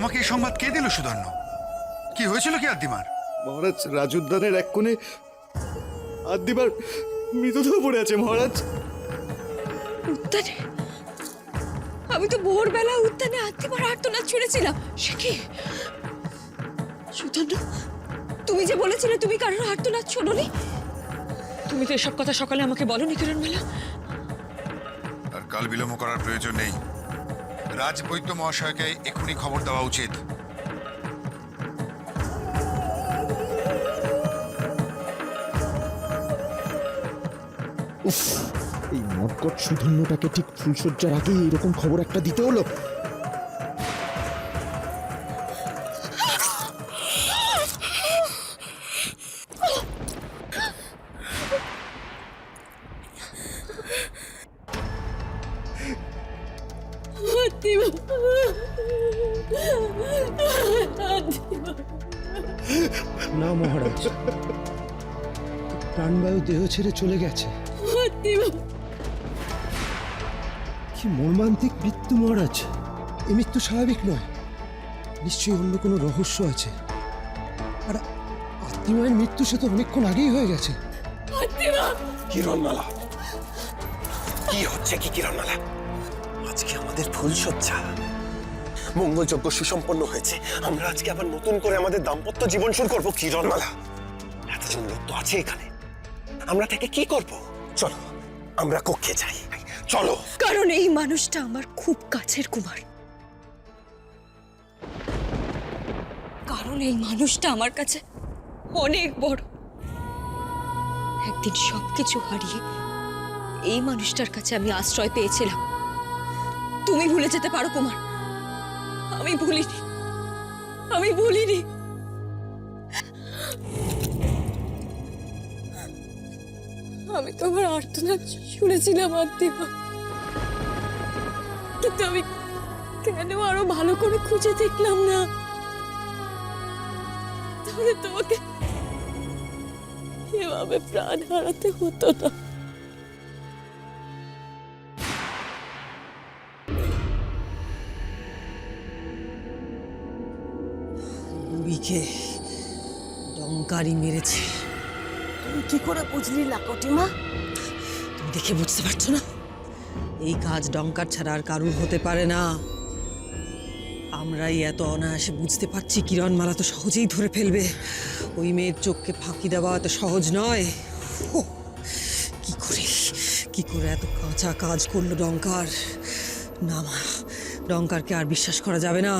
তোমাকে এই সংবাদ কে দিল সুধন্য? কি হয়েছিল কি আদ্দিমার? মহারাজ, রাজউদ্যানের এক কোণে আদ্দিমার মৃতদেহ পড়ে আছে মহারাজ। উদ্যানে? আমি তো ভোরবেলা উদ্যানে আদ্দিমার আর্তনাদ শুনেছিলাম। সে কি সুধন্য? তুমি যে বলেছিলে তুমি কারোর আর্তনাদ শোনোনি, তুমি তো এসব কথা সকালে আমাকে বলোনি কিরণমালা। আর কাল বিলম্ব করার প্রয়োজন নেই। রাজবৈদ্য মহাশয়কে এখনই খবর দেওয়া উচিত। উফ, এই মর্কট সুধন্যটাকে ঠিক ফুলশয্যার আগে এরকম খবর একটা দিতে হলো। না মহারাজ, প্রাণবায়ু দেহ ছেড়ে চলে গেছে। কি মর্মান্তিক মৃত্যু মহারাজ! এই মৃত্যু স্বাভাবিক নয়, নিশ্চয়ই অন্য কোনো রহস্য আছে। আর আত্মীয়ের মৃত্যু সে তো অনেকক্ষণ আগেই হয়ে গেছে। কিরণমালা, কি হচ্ছে কি কিরণমালা? আজকে আমাদের ফুলশয্যা, মঙ্গলযজ্ঞ সুসম্পন্ন হয়েছে। আমরা আজকে আবার নতুন করে আমাদের দাম্পত্য জীবন শুরু করবো। কিরণমালা, এতজন লোক তো আছে এখানে, আমরা থেকে কি করব? চলো আমরা কক্ষে যাই, চলো। কারণ এই মানুষটা আমার খুব কাছের কুমার। কারণ এই মানুষটা আমার কাছে অনেক বড়। একদিন সবকিছু হারিয়ে এই মানুষটার কাছে আমি আশ্রয় পেয়েছিলাম। তুমি ভুলে যেতে পারো কুমার, আমি ভুলিনি, আমি ভুলিনি। আমি তোমার আর্তনাদ শুনেছিলাম আদ্দিমা, কিন্তু আমি কেন আরো ভালো করে খুঁজে দেখলাম না? তাহলে তোমাকে এভাবে প্রাণ হারাতে হতো না। বুড়িকে ডঙ্কারি মেরেছে। তুমি কি করে বুঝলি লাকটিমা? তুমি দেখে বুঝতে পারছো না? এই কাজ ডঙ্কার ছাড়া আর কারুর হতে পারে না। আমরাই এত অনায়াসে বুঝতে পারছি কিরণমালা তো সহজেই ধরে ফেলবে। ওই মেয়ের চোখকে ফাঁকি দেওয়া এত সহজ নয়। কি করে এত কাঁচা কাজ করলো ডঙ্কার? না মা, ডঙ্কারকে আর বিশ্বাস করা যাবে না।